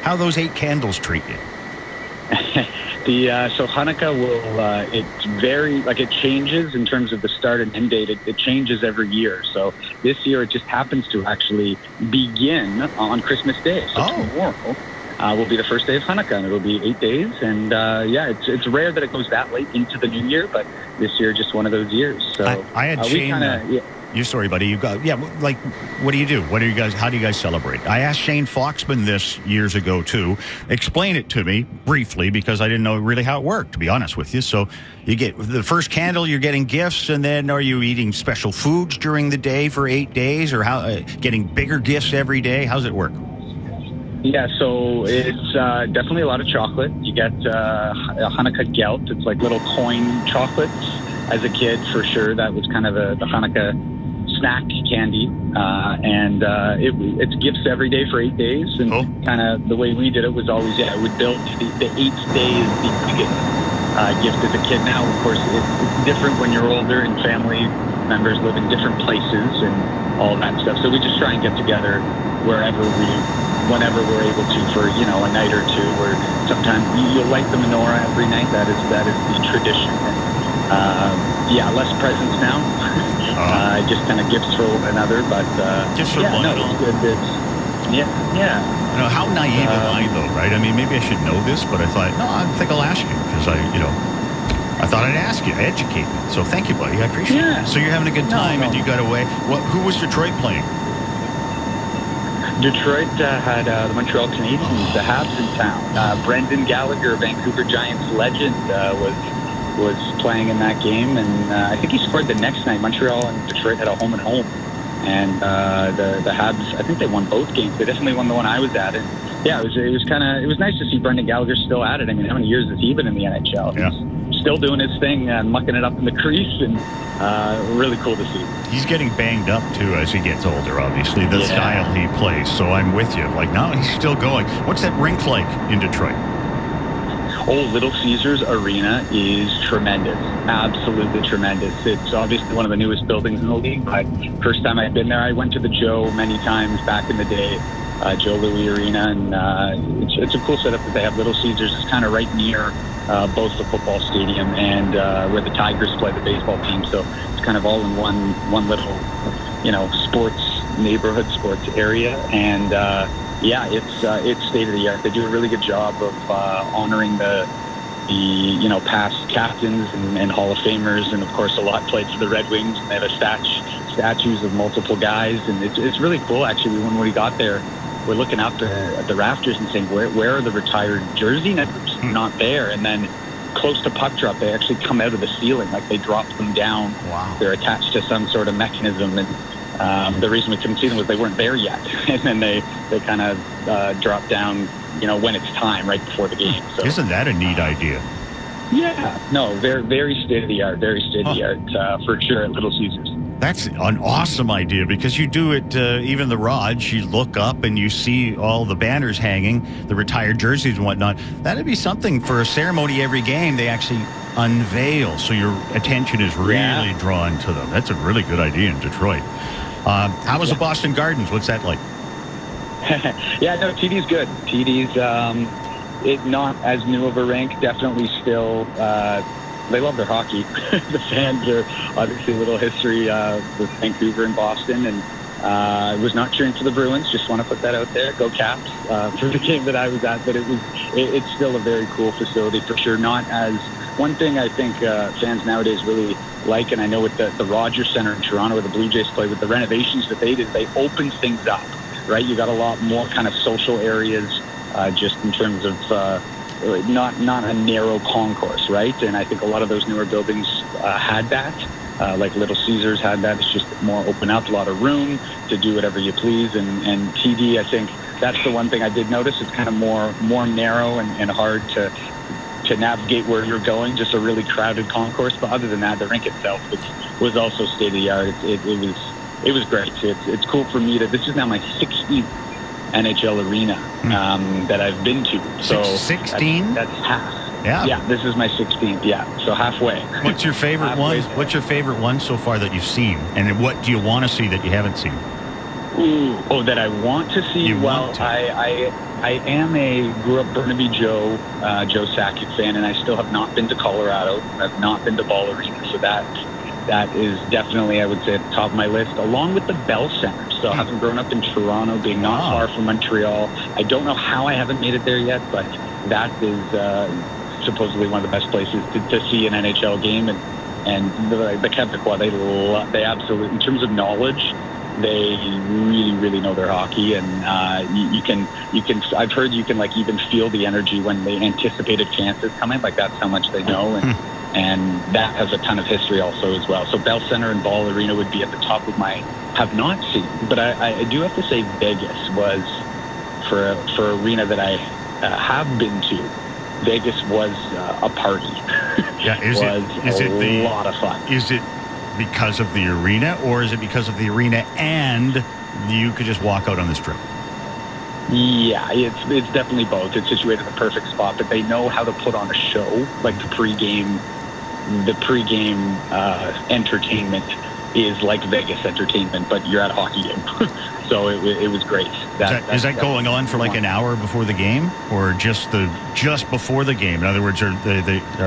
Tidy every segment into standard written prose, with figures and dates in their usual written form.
How those 8 candles treat you? So Hanukkah will, it's very, like, it changes in terms of the start and end date. It changes every year. So this year it just happens to actually begin on Christmas Day. So tomorrow will be the first day of Hanukkah, and it'll be 8 days. And it's rare that it goes that late into the new year, but this year just one of those years. So I had Shane. You're sorry, buddy. You got like, what do you do? What do you guys? How do you guys celebrate? I asked Shane Foxman this years ago too. Explain it to me briefly because I didn't know really how it worked. To be honest with you, so you get the first candle, you're getting gifts, and then are you eating special foods during the day for 8 days, or how getting bigger gifts every day? How's it work? Yeah, so it's definitely a lot of chocolate. You get a Hanukkah gelt. It's like little coin chocolates. As a kid, for sure, that was kind of the Hanukkah snack candy, and it's gifts every day for 8 days, and kind of the way we did it was always, it would build the 8th day is the biggest gift as a kid. Now, of course, it's different when you're older and family members live in different places and all that stuff, so we just try and get together whenever we're able to for, a night or two, or sometimes you'll light the menorah every night. That is the tradition. Less presents now. Just kind of gifts for one another, but just for one. It's good. How naive am I, though, right? I mean, maybe I should know this, but I thought, no, I think I'll ask you because I thought I'd ask you, educate me. So thank you, buddy. I appreciate it. So you're having a good time, and you got away. Who was Detroit playing? Detroit had the Montreal Canadiens, the Habs in town. Brendan Gallagher, Vancouver Giants legend, was playing in that game, and I think he scored the next night. Montreal and Detroit had a home and home, and the Habs, I think they won both games. They definitely won the one I was at, and it was nice to see Brendan Gallagher still at it. I mean, how many years has he been in the NHL? Yeah. He's still doing his thing, mucking it up in the crease, and really cool to see. He's getting banged up too as he gets older, obviously, the style he plays. So I'm with you. Like, no, he's still going. What's that rink like in Detroit? Little Caesars Arena is tremendous. Absolutely tremendous. It's obviously one of the newest buildings in the league, but first time I've been there, I went to the Joe many times back in the day, Joe Louis Arena, and it's a cool setup that they have. Little Caesars is kind of right near both the football stadium and where the Tigers play, the baseball team, so it's kind of all in one little, neighborhood sports area, and it's state of the art. They do a really good job of honoring the past captains and Hall of Famers, and of course a lot played for the Red Wings. And they have statues of multiple guys, and it's really cool. Actually, when we got there, we're looking up at the rafters and saying, where are the retired jersey numbers? Not there. And then close to puck drop, they actually come out of the ceiling, like they dropped them down. Wow. They're attached to some sort of mechanism, and the reason we couldn't see them was they weren't there yet, and then they kind of drop down, when it's time, right before the game. So, isn't that a neat idea? Yeah, no, very, very state of the art, for sure at Little Caesars. That's an awesome idea because you do it, even the Raj, you look up and you see all the banners hanging, the retired jerseys and whatnot. That'd be something for a ceremony every game. They actually unveil, so your attention is really drawn to them. That's a really good idea in Detroit. How was the Boston Gardens? What's that like? TD's good. TD's it's not as new of a rink. Definitely still, they love their hockey. The fans are obviously a little history with Vancouver and Boston, and I was not cheering for the Bruins. Just want to put that out there. Go Caps for the game that I was at. But it's still a very cool facility for sure. Not as one thing I think fans nowadays really like, and I know with the Rogers Center in Toronto where the Blue Jays play, with the renovations that they did, they opened things up, right? You got a lot more kind of social areas, just in terms of not a narrow concourse, right? And I think a lot of those newer buildings had that. Like Little Caesars had that. It's just more open up, a lot of room to do whatever you please. And TD, I think that's the one thing I did notice. It's kind of more narrow and hard to navigate where you're going, just a really crowded concourse. But other than that, the rink itself was also state of the art. It was great. It's cool for me this is now my 16th NHL arena that I've been to. So 16? That's half. Yeah, this is my 16th. Yeah, so halfway. What's your favorite one? What's your favorite one so far that you've seen? And what do you want to see that you haven't seen? That I want to see? I am a grew up Burnaby Joe Sakic fan, and I still have not been to Colorado. I've not been to Ball Arena, so that is definitely, I would say, at the top of my list, along with the Bell Center. So having grown up in Toronto, being not far from Montreal, I don't know how I haven't made it there yet, but that is supposedly one of the best places to see an NHL game. And the Quebecois, they absolutely, in terms of knowledge, they really, really know their hockey, and you can. I've heard you can like even feel the energy when the anticipated chances come in. Like that's how much they know, and that has a ton of history also as well. So Bell Center and Ball Arena would be at the top of my have not seen, but I do have to say Vegas was for arena that I have been to. Vegas was a party. Yeah, is it a lot of fun? Is it because of the arena, or is it because of the arena and you could just walk out on the strip? Yeah, it's definitely both. It's situated in the perfect spot, but they know how to put on a show, like the pregame entertainment is like Vegas entertainment, but you're at a hockey game. So it was great. Is that going on for like an hour before the game, or just before the game? In other words, are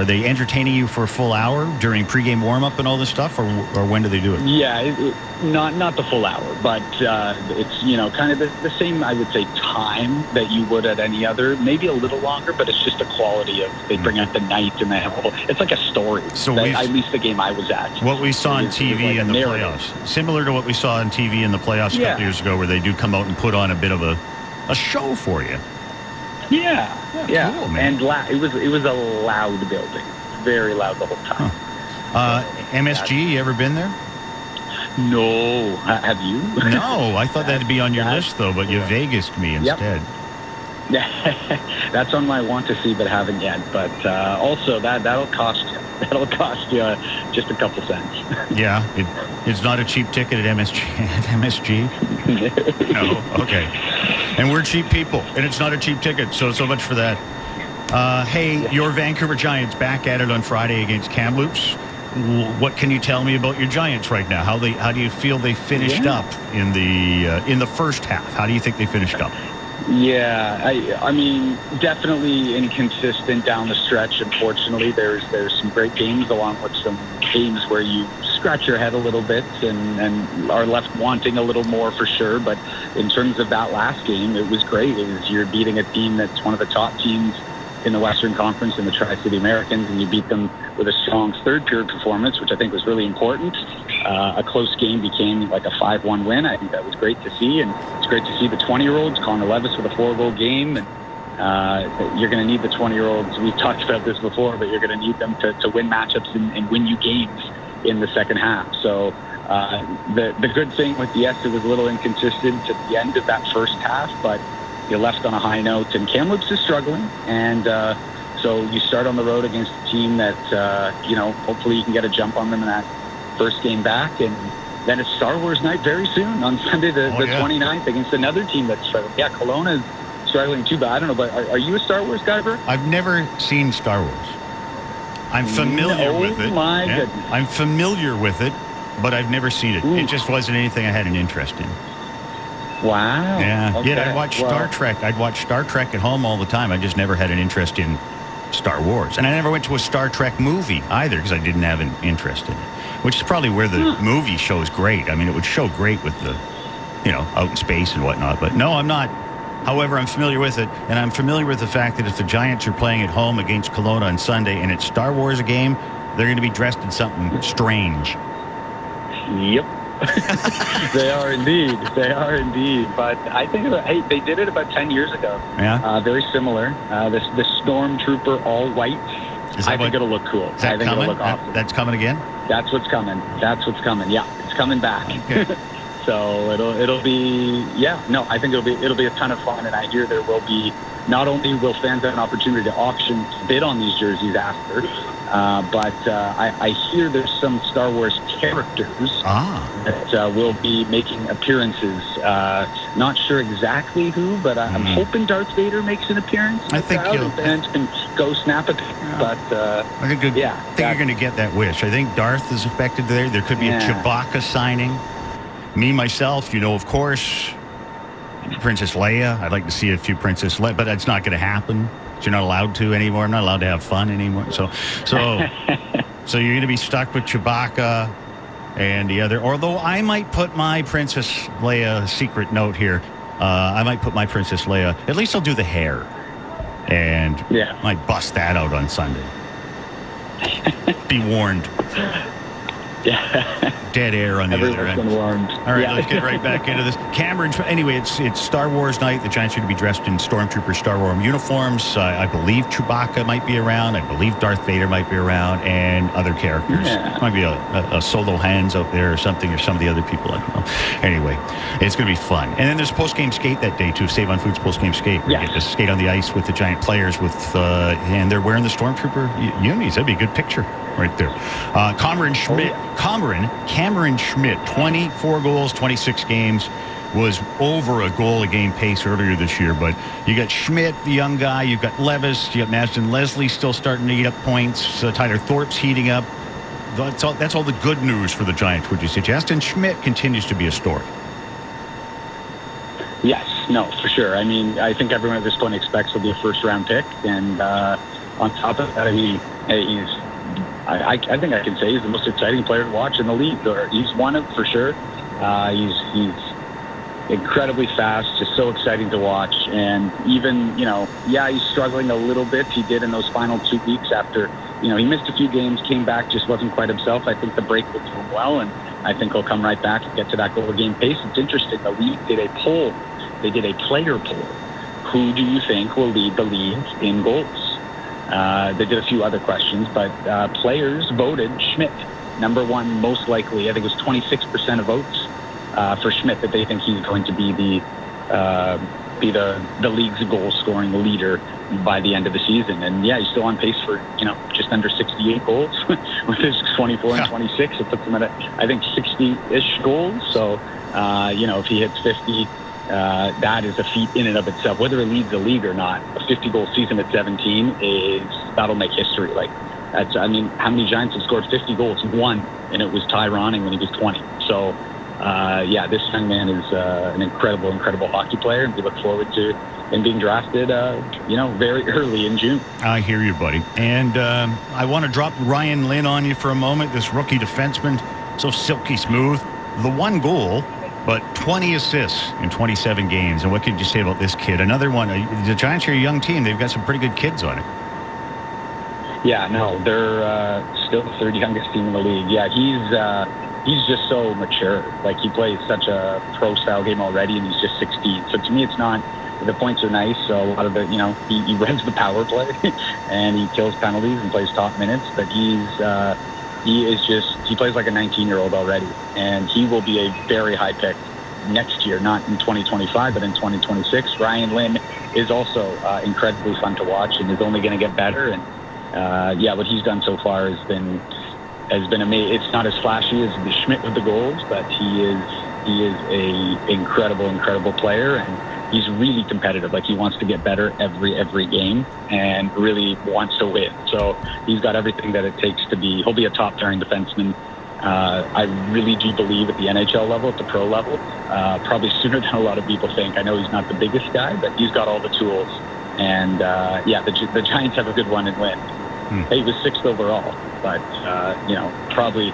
they entertaining you for a full hour during pregame warm up and all this stuff, or when do they do it? Yeah, not the full hour, but it's kind of the same, I would say, time that you would at any other, maybe a little longer, but it's just a quality of they bring out the night and they have it's like a story. So at least the game I was at. What we saw on TV in the playoffs, similar to what we saw on TV in the playoffs a couple years ago, where they do come out and put on a bit of a show for you. Yeah. Cool, man. And it was a loud building, very loud the whole time. MSG, you ever been there? No. Have you? No, I thought that'd be on your list though, but you Vegas'd me instead. That's on my want to see but haven't yet. But also that'll cost you. That'll cost you just a couple cents. Yeah, it's not a cheap ticket at MSG. No, okay. And we're cheap people, and it's not a cheap ticket. So much for that. Hey, your Vancouver Giants back at it on Friday against Kamloops. What can you tell me about your Giants right now? How do you feel they finished up in the first half? How do you think they finished up? Yeah, I mean, definitely inconsistent down the stretch. Unfortunately, there's some great games along with some games where you scratch your head a little bit and are left wanting a little more for sure. But in terms of that last game, it was great. You're beating a team that's one of the top teams in the Western Conference in the Tri-City Americans, and you beat them with a strong third period performance, which I think was really important. A close game became like a 5-1 win. I think that was great to see, and it's great to see the 20-year-olds, Connor Levis with a 4-goal game, and you're going to need the 20-year-olds. We've talked about this before, but you're going to need them to win matchups and win you games in the second half. So the good thing with yes, it was a little inconsistent at the end of that first half, but you left on a high note, and Kamloops is struggling, and so you start on the road against a team that hopefully you can get a jump on them in that first game back, and then it's Star Wars night very soon on Sunday the 29th against another team that's struggling. Yeah, Kelowna is struggling too, but I don't know, but are you a Star Wars guy, Bert? I've never seen Star Wars. I'm familiar with it. My goodness. I'm familiar with it, but I've never seen it. It just wasn't anything I had an interest in. Wow. Yeah. Okay. I'd watch Star Trek. I'd watch Star Trek at home all the time. I just never had an interest in Star Wars. And I never went to a Star Trek movie either because I didn't have an interest in it, which is probably where the movie shows great. I mean, it would show great with the, out in space and whatnot. But no, I'm not. However, I'm familiar with it, and I'm familiar with the fact that if the Giants are playing at home against Kelowna on Sunday and it's Star Wars a game, they're going to be dressed in something strange. Yep. They are indeed. But I think they did it about 10 years ago. Yeah. Very similar. The Stormtrooper all white. I think it'll look cool. I think it'll look awesome. That's coming again? That's what's coming. Yeah, it's coming back. Okay. So it'll be I think it'll be a ton of fun, and I hear there will be, not only will fans have an opportunity to auction bid on these jerseys after, but I hear there's some Star Wars characters that will be making appearances. Not sure exactly who, but I'm hoping Darth Vader makes an appearance. I think fans can go snap a pic. But I think you're going to get that wish. I think Darth is expected there. There could be a Chewbacca signing. Me, myself, of course, Princess Leia. I'd like to see a few Princess Leia, but that's not going to happen. You're not allowed to anymore. I'm not allowed to have fun anymore. So you're going to be stuck with Chewbacca and the other. Although I might put my Princess Leia secret note here. I might put my Princess Leia. At least I'll do the hair, and might bust that out on Sunday. Be warned. Yeah. Dead air on the other end. Warmed. All right, let's get right back into this. Cameron, anyway, it's Star Wars night. The Giants are going to be dressed in Stormtrooper Star Wars uniforms. I believe Chewbacca might be around. I believe Darth Vader might be around, and other characters. Yeah. Might be a Solo Hands out there or something, or some of the other people. I don't know. Anyway, it's going to be fun. And then there's post-game skate that day, too. Save on Foods post-game skate. Yes. You get to skate on the ice with the Giant players, and they're wearing the Stormtrooper unis. That'd be a good picture right there. Cameron Schmidt, 24 goals, 26 games, was over a goal a game pace earlier this year. But you got Schmidt, the young guy. You've got Levis. You got Madsen Leslie still starting to eat up points. Tyler Thorpe's heating up. That's all the good news for the Giants, would you suggest? And Schmidt continues to be a story. Yes, no, for sure. I mean, I think everyone at this point expects he'll be a first-round pick. And on top of that, I mean, I think I can say he's the most exciting player to watch in the league. Or he's one of, for sure. He's incredibly fast, just so exciting to watch. And even, he's struggling a little bit. He did in those final 2 weeks after, he missed a few games, came back, just wasn't quite himself. I think the break will do him well, and I think he'll come right back and get to that goal a game pace. It's interesting. The league did a poll. They did a player poll. Who do you think will lead the league in goals? They did a few other questions, but players voted Schmidt number one most likely. I think it was 26% of votes for Schmidt that they think he's going to be the league's goal scoring leader by the end of the season. And he's still on pace for just under 68 goals with his 24 and 26. It puts him at I think 60-ish goals. So if he hits 50. That is a feat in and of itself. Whether it leads the league or not, a 50-goal season at 17 that'll make history. Like, how many Giants have scored 50 goals? One, and it was Ty Ronning when he was 20. So, this young man is an incredible hockey player, and we look forward to him being drafted, very early in June. I hear you, buddy. And I want to drop Ryan Lynn on you for a moment. This rookie defenseman, so silky smooth. The one goal, but 20 assists in 27 games. And what could you say about this kid? Another one. The Giants are a young team. They've got some pretty good kids on it. Yeah, no, they're still the third youngest team in the league. Yeah, he's just so mature. Like, he plays such a pro-style game already, and he's just 16. So to me, it's not. The points are nice. So a lot of it, he runs the power play, and he kills penalties and plays top minutes. But he plays like a 19-year-old already, and he will be a very high pick next year, not in 2025, but in 2026. Ryan Lynn is also incredibly fun to watch and is only going to get better. And what he's done so far has been amazing. It's not as flashy as the Schmidt with the goals, but he is a incredible player, and he's really competitive. Like, he wants to get better every game and really wants to win. So he's got everything that it takes to be. He'll be a top pairing defenseman. I really do believe at the NHL level, at the pro level, probably sooner than a lot of people think. I know he's not the biggest guy, but he's got all the tools. And the Giants have a good one in Lynn. He was 6th overall, but probably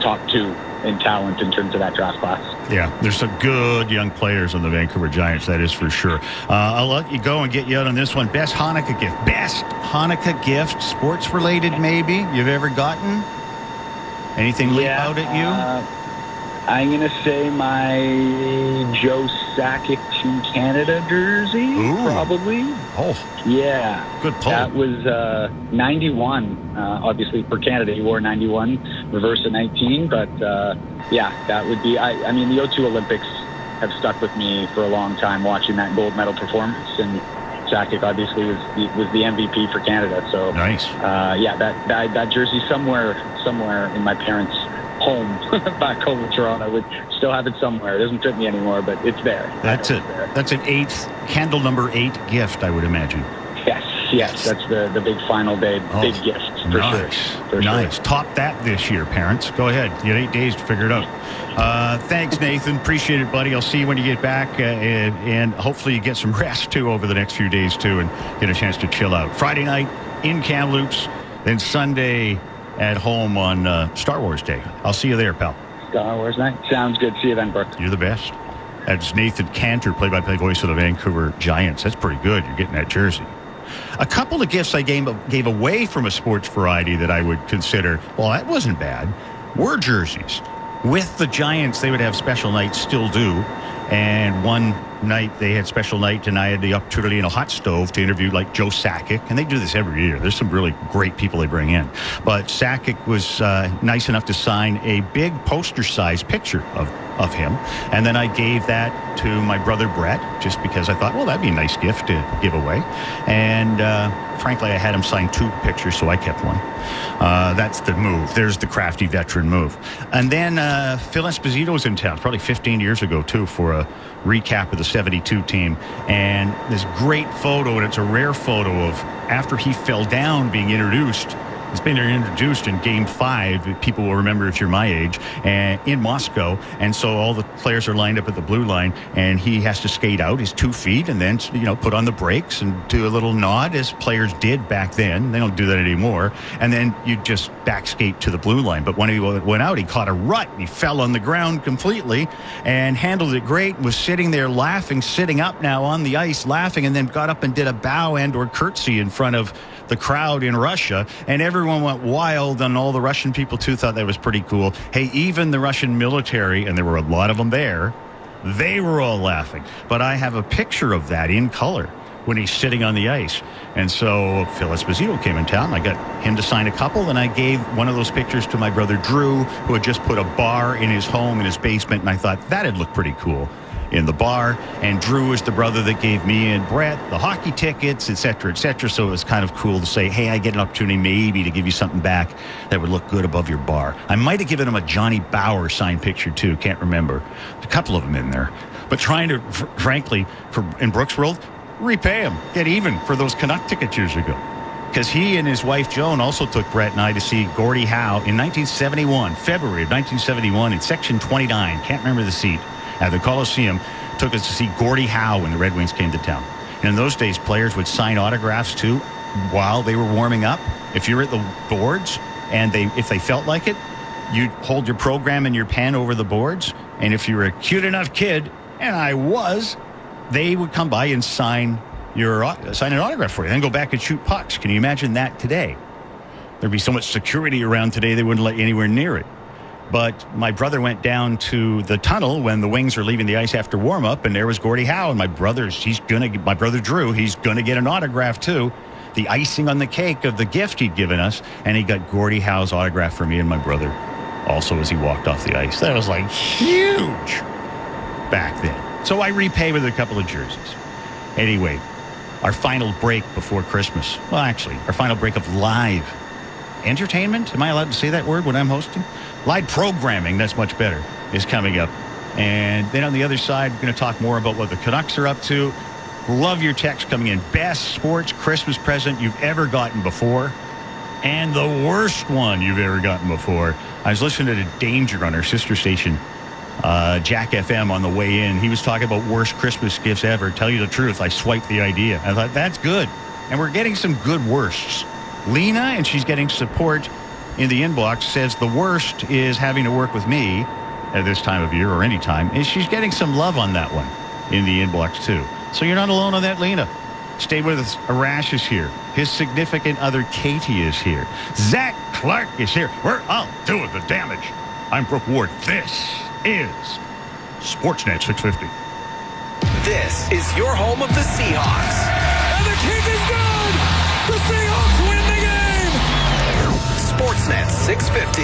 top 2 in talent in terms of that draft class. Yeah, there's some good young players on the Vancouver Giants, that is for sure. I'll let you go and get you out on this one. Best Hanukkah gift, sports-related maybe, you've ever gotten? Anything leap out at you? I'm going to say my Joe Sakic Team Canada jersey, probably. Oh. Yeah. Good pull. That was 91. Obviously, for Canada, he wore 91, reverse at 19. But, that would be... I mean, the O2 Olympics have stuck with me for a long time, watching that gold medal performance. And Sakic, obviously, was the MVP for Canada. So, nice. That jersey somewhere in my parents' home back home in Toronto. I would still have it somewhere. It doesn't fit me anymore, but it's there. That's it. That's an candle number 8 gift, I would imagine. Yes. Yes. That's the big final day, big gift for nice. sure. For nice. Sure. Top that this year, parents. Go ahead. You had 8 days to figure it out. Thanks, Nathan. Appreciate it, buddy. I'll see you when you get back, and hopefully you get some rest, too, over the next few days, too, and get a chance to chill out. Friday night in Kamloops, then Sunday at home on Star Wars Day. I'll see you there, pal. Star Wars night. Sounds good. See you then, Brooke. You're the best. That's Nathan Cantor, play-by-play voice of the Vancouver Giants. That's pretty good. You're getting that jersey. A couple of gifts I gave away from a sports variety that I would consider, well, that wasn't bad, were jerseys. With the Giants, they would have special nights, still do. And one night they had special night, and I had the opportunity in a hot stove to interview like Joe Sakic, and they do this every year. There's some really great people they bring in. But Sakic was nice enough to sign a big poster-sized picture of him, and then I gave that to my brother Brett, just because I thought, well, that'd be a nice gift to give away. And frankly, I had him sign 2 pictures, so I kept one. That's the move. There's the crafty veteran move. And then Phil Esposito was in town, probably 15 years ago, too, for a recap of the 72 team. And this great photo, and it's a rare photo of after he fell down being introduced. It's been introduced in Game 5. People will remember if you're my age, and in Moscow. And so all the players are lined up at the blue line, and he has to skate out his 2 feet and then, put on the brakes and do a little nod, as players did back then. They don't do that anymore. And then you just back skate to the blue line. But when he went out, he caught a rut, and he fell on the ground completely and handled it great. Was sitting there laughing, sitting up now on the ice laughing, and then got up and did a bow and or curtsy in front of the crowd in Russia, and everyone went wild, and all the Russian people too thought that was pretty cool. Hey, even the Russian military, and there were a lot of them there, they were all laughing. But I have a picture of that in color when he's sitting on the ice. And so Phil Esposito came in town. I got him to sign a couple, and I gave one of those pictures to my brother Drew, who had just put a bar in his home, in his basement, and I thought that'd look pretty cool in the bar. And Drew is the brother that gave me and Brett the hockey tickets, et cetera, et cetera. So it was kind of cool to say, hey, I get an opportunity maybe to give you something back that would look good above your bar. I might have given him a Johnny Bauer signed picture too. Can't remember. A couple of them in there. But trying to, frankly, in Brooks' world, repay him, get even for those Canuck tickets years ago. Because he and his wife Joan also took Brett and I to see Gordie Howe in 1971, February of 1971 in Section 29. Can't remember the seat. At the Coliseum, took us to see Gordie Howe when the Red Wings came to town. And in those days, players would sign autographs too while they were warming up. If you're at the boards and if they felt like it, you'd hold your program and your pen over the boards. And if you were a cute enough kid, and I was, they would come by and sign an autograph for you, then go back and shoot pucks. Can you imagine that today? There'd be so much security around today, they wouldn't let you anywhere near it. But my brother went down to the tunnel when the Wings are leaving the ice after warm-up, and there was Gordie Howe. And my brother Drew, he's going to get an autograph too. The icing on the cake of the gift he'd given us, and he got Gordie Howe's autograph for me and my brother also as he walked off the ice. That was like huge back then. So I repay with a couple of jerseys. Anyway, our final break before Christmas. Well, actually, our final break of live entertainment. Am I allowed to say that word when I'm hosting? Live programming, that's much better, is coming up. And then on the other side, we're going to talk more about what the Canucks are up to. Love your text coming in. Best sports Christmas present you've ever gotten before, and the worst one you've ever gotten before. I was listening to Danger on our sister station, Jack FM, on the way in. He was talking about worst Christmas gifts ever. Tell you the truth, I swiped the idea. I thought, that's good. And we're getting some good worsts. Lena, and she's getting support in the inbox, says the worst is having to work with me at this time of year or any time. And she's getting some love on that one in the inbox too. So you're not alone on that, Lena. Stay with us. Arash is here. His significant other, Katie, is here. Zach Clark is here. We're all doing the damage. I'm Brooke Ward. This is Sportsnet 650. This is your home of the Seahawks. And the kick is good! The Seahawks win the game! Sportsnet 650.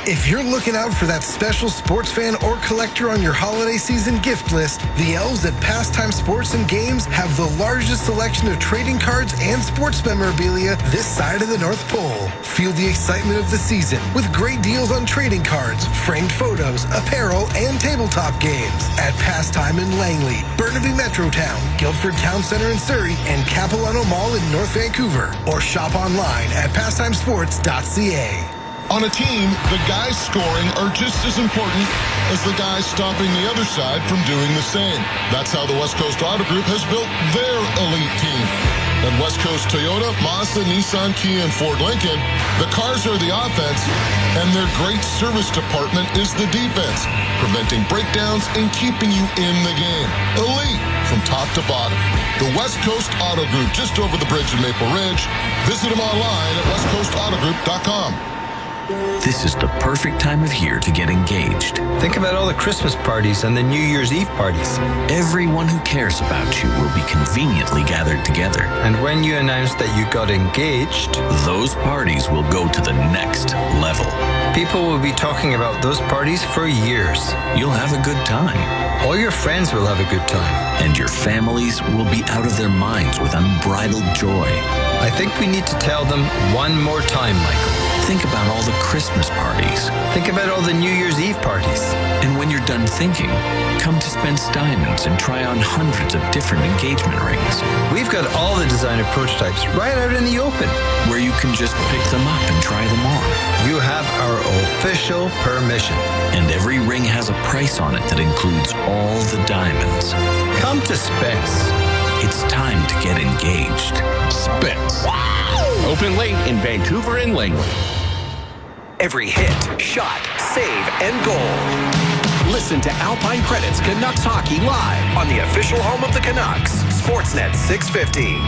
If you're looking out for that special sports fan or collector on your holiday season gift list, the elves at Pastime Sports and Games have the largest selection of trading cards and sports memorabilia this side of the North Pole. Feel the excitement of the season with great deals on trading cards, framed photos, apparel, and tabletop games at Pastime in Langley, Burnaby Metrotown, Guildford Town Center in Surrey, and Capilano Mall in North Vancouver. Or shop online at pastimesports.ca. On a team, the guys scoring are just as important as the guys stopping the other side from doing the same. That's how the West Coast Auto Group has built their elite team. At West Coast Toyota, Mazda, Nissan, Kia, and Ford Lincoln, the cars are the offense, and their great service department is the defense, preventing breakdowns and keeping you in the game. Elite from top to bottom. The West Coast Auto Group, just over the bridge in Maple Ridge. Visit them online at westcoautautogroup.com. This is the perfect time of year to get engaged. Think about all the Christmas parties and the New Year's Eve parties. Everyone who cares about you will be conveniently gathered together. And when you announce that you got engaged, those parties will go to the next level. People will be talking about those parties for years. You'll have a good time. All your friends will have a good time. And your families will be out of their minds with unbridled joy. I think we need to tell them one more time, Michael. Think about all the Christmas parties. Think about all the New Year's Eve parties. And when you're done thinking, come to Spence Diamonds and try on hundreds of different engagement rings. We've got all the designer prototypes right out in the open, where you can just pick them up and try them on. You have our official permission. And every ring has a price on it that includes all the diamonds. Come to Spence. It's time to get engaged. Spence. Open late in Vancouver and Langley. Every hit, shot, save, and goal. Listen to Alpine Credits Canucks Hockey live on the official home of the Canucks, Sportsnet 650.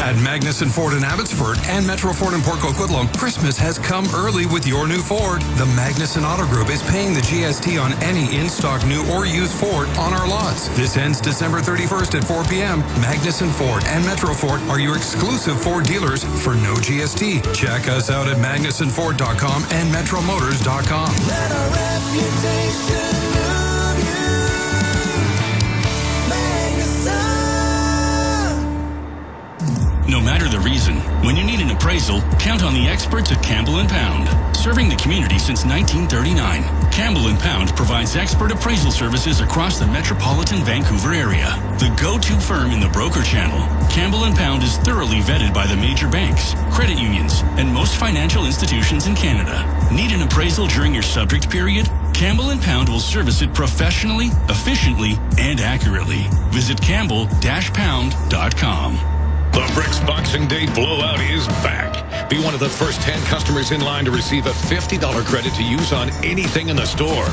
At Magnuson Ford in Abbotsford and Metro Ford in Port Coquitlam, Christmas has come early with your new Ford. The Magnuson Auto Group is paying the GST on any in-stock new or used Ford on our lots. This ends December 31st at 4 p.m. Magnuson Ford and Metro Ford are your exclusive Ford dealers for no GST. Check us out at magnusonford.com and metromotors.com. Let our reputation move you. Magnuson. No matter the reason, when you need an appraisal, count on the experts at Campbell & Pound. Serving the community since 1939, Campbell & Pound provides expert appraisal services across the metropolitan Vancouver area. The go-to firm in the broker channel, Campbell & Pound is thoroughly vetted by the major banks, credit unions, and most financial institutions in Canada. Need an appraisal during your subject period? Campbell & Pound will service it professionally, efficiently, and accurately. Visit campbell-pound.com. The Bricks Boxing Day blowout is back. Be one of the first 10 customers in line to receive a $50 credit to use on anything in the store.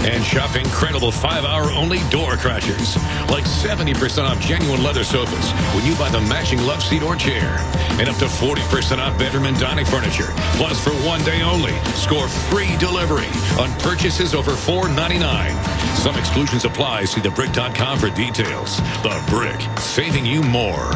And shop incredible 5-hour-only door crashers, like 70% off genuine leather sofas when you buy the matching love seat or chair. And up to 40% off bedroom and dining furniture. Plus, for one day only, score free delivery on purchases over $4.99. Some exclusions apply. See thebrick.com for details. The Brick, saving you more.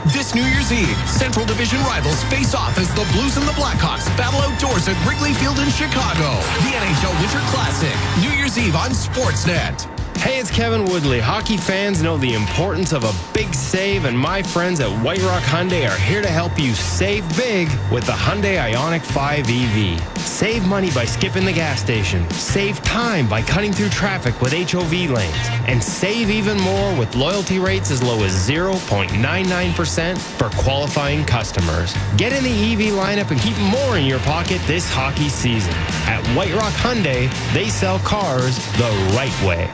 This New Year's Eve, Central Division rivals face off as the Blues and the Blackhawks battle outdoors at Wrigley Field in Chicago. The NHL Winter Classic, New Year's Eve on Sportsnet. Hey, it's Kevin Woodley. Hockey fans know the importance of a big save, and my friends at White Rock Hyundai are here to help you save big with the Hyundai Ioniq 5 EV. Save money by skipping the gas station. Save time by cutting through traffic with HOV lanes. And save even more with loyalty rates as low as 0.99% for qualifying customers. Get in the EV lineup and keep more in your pocket this hockey season. At White Rock Hyundai, they sell cars the right way.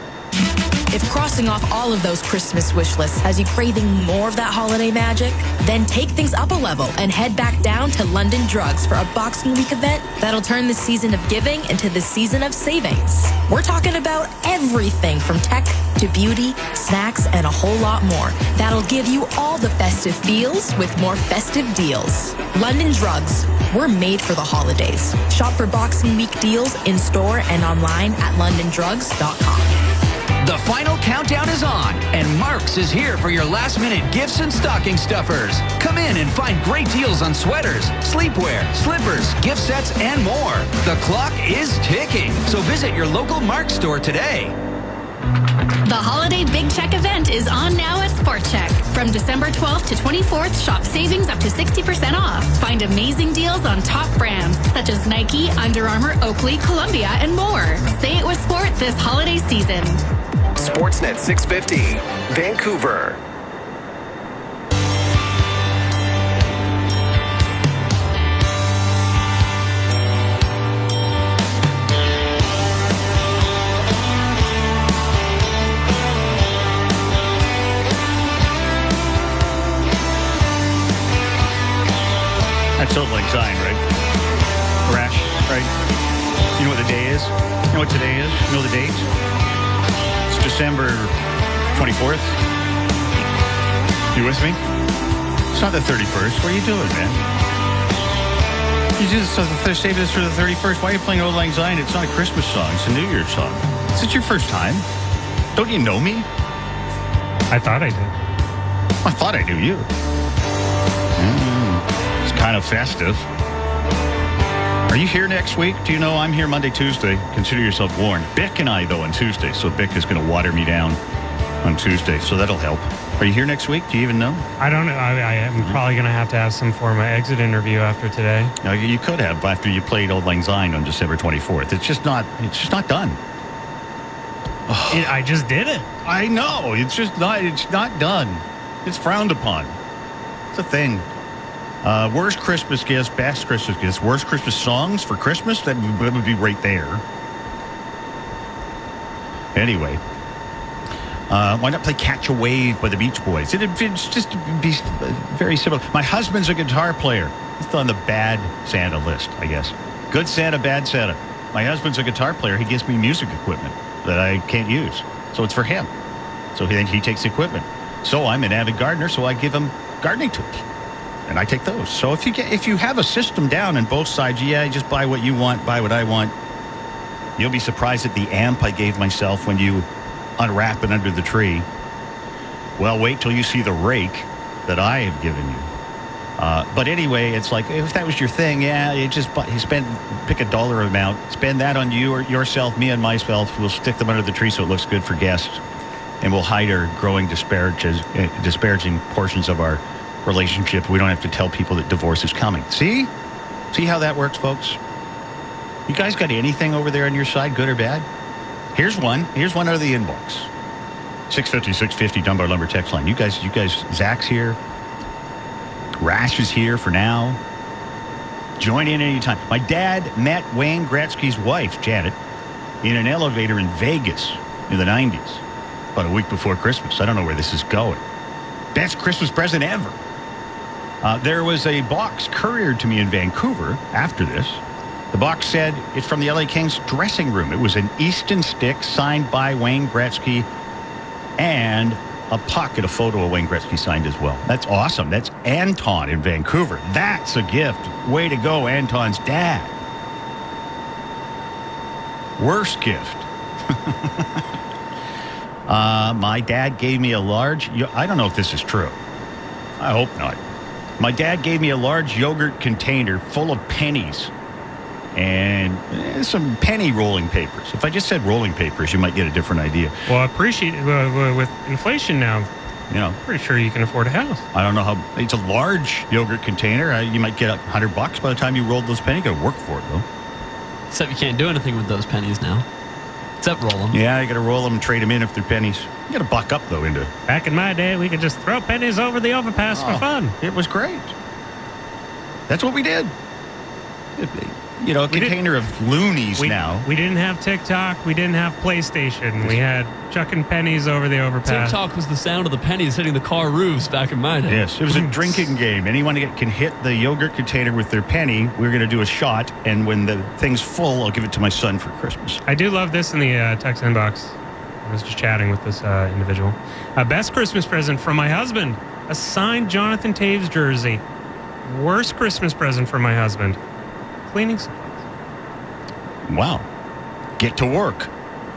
If crossing off all of those Christmas wish lists has you craving more of that holiday magic, then take things up a level and head back down to London Drugs for a Boxing Week event that'll turn the season of giving into the season of savings. We're talking about everything from tech to beauty, snacks, and a whole lot more. That'll give you all the festive feels with more festive deals. London Drugs. We're made for the holidays. Shop for Boxing Week deals in store and online at londondrugs.com. The final countdown is on, and Mark's is here for your last-minute gifts and stocking stuffers. Come in and find great deals on sweaters, sleepwear, slippers, gift sets, and more. The clock is ticking, so visit your local Mark's store today. The Holiday Big Check event is on now at Sport Check. From December 12th to 24th, shop savings up to 60% off. Find amazing deals on top brands such as Nike, Under Armour, Oakley, Columbia, and more. Say it with sport this holiday season. Sportsnet 650, Vancouver. That's Old Lang Syne, right? Rash, right? You know what the day is? You know what today is? You know the date? It's December 24th. You with me? It's not the 31st. What are you doing, man? You just save this for the 31st. Why are you playing Old Lang Syne? It's not a Christmas song. It's a New Year's song. Is it your first time? Don't you know me? I thought I did. I thought I knew you. It's kind of festive. Are you here next week? Do you know I'm here Monday, Tuesday? Consider yourself warned. Bick and I, though, on Tuesday. So Bick is going to water me down on Tuesday. So that'll help. Are you here next week? Do you even know? I don't know. I am probably going to have some form of exit interview after today. You could have after you played Old Lang Syne on December 24th. It's just not done. I just did it. I know. It's not done. It's frowned upon. It's a thing. Worst Christmas gifts, best Christmas gifts, worst Christmas songs for Christmas, that would be right there. Anyway, why not play Catch a Wave by the Beach Boys? It'd just be very similar. My husband's a guitar player. He's on the bad Santa list, I guess. Good Santa, bad Santa. My husband's a guitar player. He gives me music equipment that I can't use. So it's for him. So then he takes the equipment. So I'm an avid gardener, so I give him gardening tools. And I take those. So if you have a system down on both sides, just buy what you want, buy what I want. You'll be surprised at the amp I gave myself when you unwrap it under the tree. Well, wait till you see the rake that I have given you. But anyway, it's like, if that was your thing, pick a dollar amount, spend that on you or yourself, me and myself. We'll stick them under the tree so it looks good for guests. And we'll hide our growing disparaging portions of our relationship. We don't have to tell people that divorce is coming. See how that works, folks? You guys got anything over there on your side, good or bad? Here's one out of the inbox. 650 Dunbar Lumber text line. You guys, Zach's here. Rash is here for now. Join in anytime. My dad met Wayne Gretzky's wife, Janet, in an elevator in Vegas in the 90s, about a week before Christmas. I don't know where this is going. Best Christmas present ever. There was a box couriered to me in Vancouver after this. The box said it's from the LA Kings dressing room. It was an Easton stick signed by Wayne Gretzky and a photo of Wayne Gretzky signed as well. That's awesome. That's Anton in Vancouver. That's a gift. Way to go, Anton's dad. Worst gift. My dad gave me a large... I don't know if this is true. I hope not. My dad gave me a large yogurt container full of pennies and some penny rolling papers. If I just said rolling papers, you might get a different idea. Well, I appreciate with inflation now. Pretty sure you can afford a house. I don't know how. It's a large yogurt container. You might get $100 by the time you rolled those pennies. You got to work for it, though. Except you can't do anything with those pennies now. Except roll them. Yeah, you got to roll them and trade them in if they're pennies. You got to buck up, though, into... Back in my day, we could just throw pennies over the overpass for fun. It was great. That's what we did. A container of loonies now. We didn't have TikTok. We didn't have PlayStation. We had chucking pennies over the overpass. TikTok was the sound of the pennies hitting the car roofs back in my day. Yes, it was a drinking game. Anyone that can hit the yogurt container with their penny, we're going to do a shot, and when the thing's full, I'll give it to my son for Christmas. I do love this in the text inbox. I was just chatting with this individual. Best Christmas present from my husband, a signed Jonathan Taves jersey. Worst Christmas present from my husband, cleaning supplies. Wow. Get to work.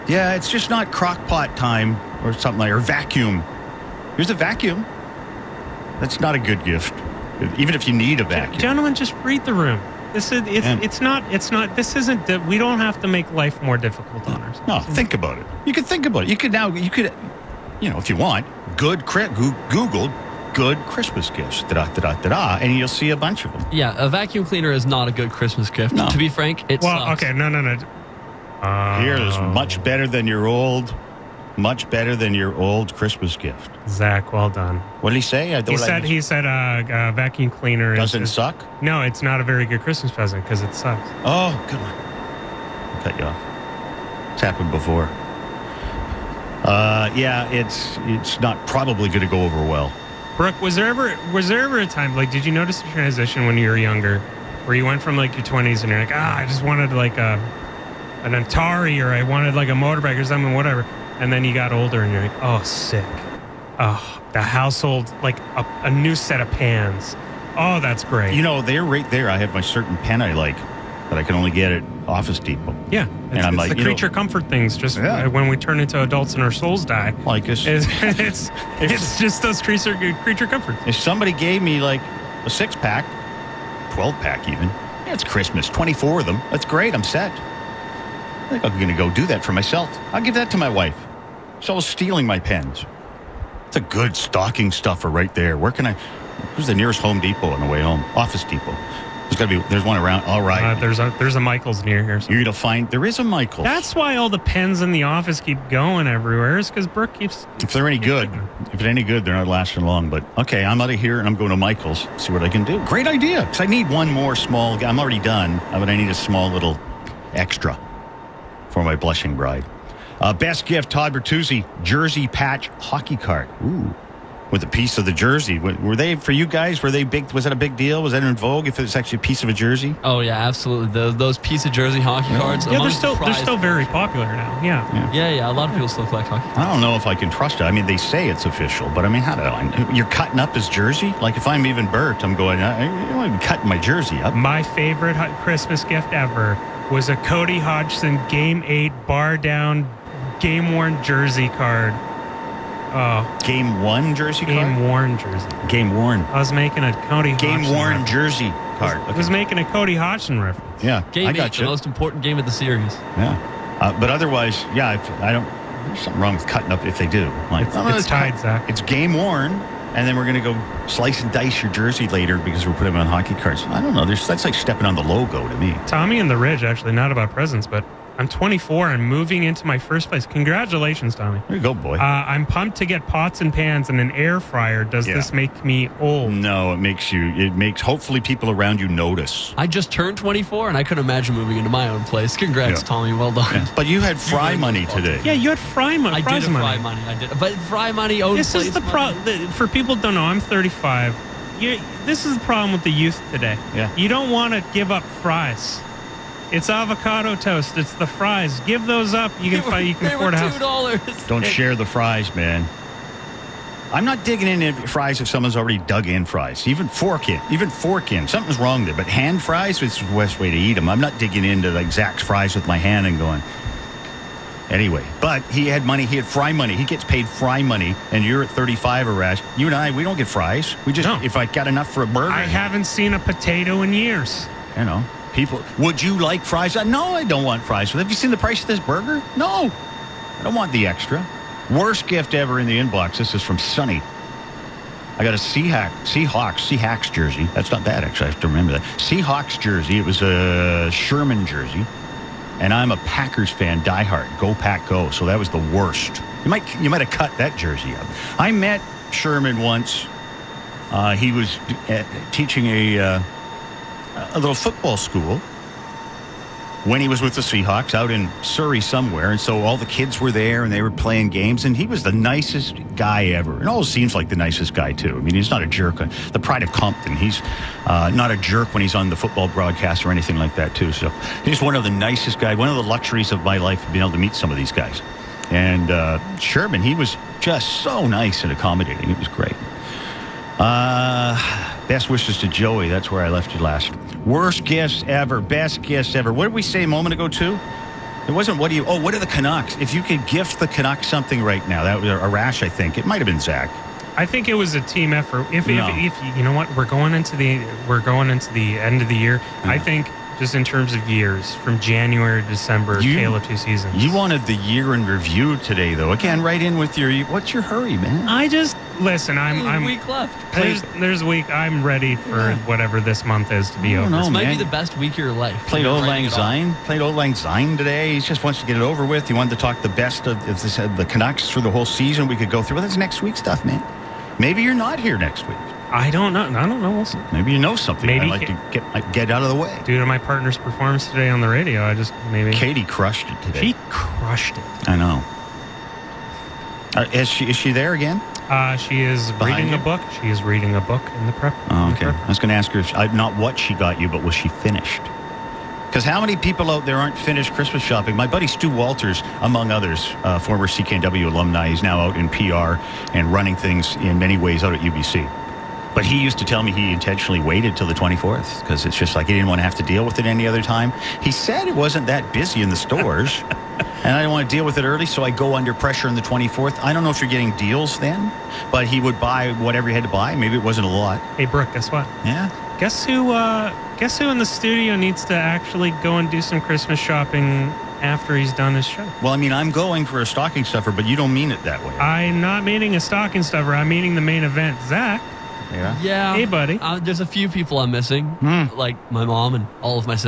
Yeah, it's just not crock pot time or something like, or vacuum. Here's a vacuum. That's not a good gift, even if you need a vacuum. Gentlemen, just read the room. This is it's not. This isn't. We don't have to make life more difficult on ourselves. No, think about it. You could think about it. You could, if you want, Google good Christmas gifts, and you'll see a bunch of them. Yeah, a vacuum cleaner is not a good Christmas gift. No. To be frank, it sucks. Okay, no. Here's much better than your old Christmas gift. Zach, well done. What did he say? He said a vacuum cleaner doesn't suck? No, it's not a very good Christmas present because it sucks. Oh, come on. I'll cut you off. It's happened before. Yeah, it's not probably going to go over well. Brooke, was there ever a time, like, did you notice the transition when you were younger where you went from like your 20s and you're like, I just wanted like an Atari, or I wanted like a motorbike or something, whatever. And then you got older and you're like, oh, sick. Oh, the household, like a new set of pans. Oh, that's great. They're right there. I have my certain pen I like that I can only get at Office Depot. Yeah. And I'm it's like, the creature comfort things. Just when we turn into adults and our souls die. Like this. It's just those creature comforts. If somebody gave me like a 6-pack, 12-pack even, yeah, it's Christmas, 24 of them. That's great. I'm set. I think I'm going to go do that for myself. I'll give that to my wife. She's always stealing my pens. It's a good stocking stuffer right there. Where's the nearest Home Depot on the way home? Office Depot. There's one around. All right. There's a Michael's near here. So. You're going to find, there is a Michael's. That's why all the pens in the office keep going everywhere, is because Brooke keeps... If they're any good, they're not lasting long. But, okay, I'm out of here and I'm going to Michael's, see what I can do. Great idea. Because I need one more small, I'm already done, but I need a small little extra for my blushing bride. Best gift, Todd Bertuzzi, jersey patch hockey card. Ooh. With a piece of the jersey. Were they, for you guys, were they big? Was that a big deal? Was that in vogue if it was actually a piece of a jersey? Oh, yeah, absolutely. Those piece of jersey hockey cards. Yeah, they're still very popular now. Yeah. A lot of people still collect hockey cards. I don't know if I can trust it. I mean, they say it's official, but I mean, how do I? You're cutting up his jersey? Like if I'm even Bert, I'm going, I'm cutting my jersey up. My favorite Christmas gift ever was a Cody Hodgson Game 8 bar down, game-worn jersey card. Oh. Game 1 jersey card? Game-worn jersey. Game-worn. I was making a Cody Hodgson Game-worn jersey card. I was making a Cody Hodgson reference. Yeah, Game 8, the most important game of the series. Yeah. But otherwise, yeah, there's something wrong with cutting up if they do. Like, it's tied, Zach. It's game-worn, and then we're going to go slice and dice your jersey later because we're putting them on hockey cards. I don't know. That's like stepping on the logo to me. Tommy and the Ridge, actually, not about presents, but I'm 24 and moving into my first place. Congratulations, Tommy. There you go, boy. I'm pumped to get pots and pans and an air fryer. Does this make me old? No, it makes hopefully people around you notice. I just turned 24 and I couldn't imagine moving into my own place. Congrats, Tommy. Well done. Yeah. But you had fry money today. Yeah, you had fry money. I did have fry money. I did. But fry money owns This is the problem. For people who don't know, I'm 35. This is the problem with the youth today. Yeah. You don't want to give up fries. It's avocado toast. It's the fries. Give those up. You can afford a house. $2. Don't share the fries, man. I'm not digging in fries if someone's already dug in fries. Even fork in. Something's wrong there. But hand fries is the best way to eat them. I'm not digging into like Zach's fries with my hand and going. Anyway, but he had money. He had fry money. He gets paid fry money, and you're at 35, Arash. You and I, we don't get fries. We just, if I got enough for a burger. I haven't seen a potato in years. You know. People, would you like fries? No, I don't want fries. Have you seen the price of this burger? No, I don't want the extra. Worst gift ever in the inbox. This is from Sonny. I got a Seahawks jersey. That's not bad, actually. I have to remember that. Seahawks jersey. It was a Sherman jersey. And I'm a Packers fan, diehard. Go Pack, go. So that was the worst. You might have cut that jersey up. I met Sherman once. He was teaching a little football school when he was with the Seahawks out in Surrey somewhere. And so all the kids were there and they were playing games, and he was the nicest guy ever. It always seems like the nicest guy too. I mean, he's not a jerk. The pride of Compton. He's not a jerk when he's on the football broadcast or anything like that too. So he's one of the nicest guys. One of the luxuries of my life, being able to meet some of these guys. And Sherman, he was just so nice and accommodating. It was great. Best wishes to Joey. That's where I left you last. Worst gifts ever. Best gifts ever. What did we say a moment ago, too? It wasn't what are the Canucks? If you could gift the Canucks something right now, that was a rash, I think. It might have been Zach. I think it was a team effort. If you know what, we're going into the end of the year. Yeah. I think just in terms of years, from January to December, tale of 2 seasons. You wanted the year in review today, though. Again, right in with what's your hurry, man? I just listen. I'm a week left. There's a week. I'm ready for whatever this month is to be over. This might be the best week of your life. Played Old Lang Syne today. He just wants to get it over with. He wanted to talk the best of the Canucks through the whole season. We could go through. Well, that's next week's stuff, man. Maybe you're not here next week. I don't know. We'll see. Maybe you know something. Maybe I'd like to get out of the way. Due to my partner's performance today on the radio, Katie crushed it today. She crushed it. I know. Is she there again? She is reading a book. She is reading a book in the prep. Oh, okay. I was going to ask her not what she got you, but was she finished? Because how many people out there aren't finished Christmas shopping? My buddy Stu Walters, among others, former CKNW alumni, is now out in PR and running things in many ways out at UBC. But he used to tell me he intentionally waited till the 24th because it's just like he didn't want to have to deal with it any other time. He said it wasn't that busy in the stores, and I didn't want to deal with it early, so I go under pressure on the 24th. I don't know if you're getting deals then, but he would buy whatever he had to buy. Maybe it wasn't a lot. Hey, Brooke, guess what? Yeah? Guess who in the studio needs to actually go and do some Christmas shopping after he's done his show? Well, I mean, I'm going for a stocking stuffer, but you don't mean it that way. I'm not meaning a stocking stuffer. I'm meaning the main event. Zach. Yeah? Yeah. Hey, buddy. There's a few people I'm missing, like my mom and all of my sisters.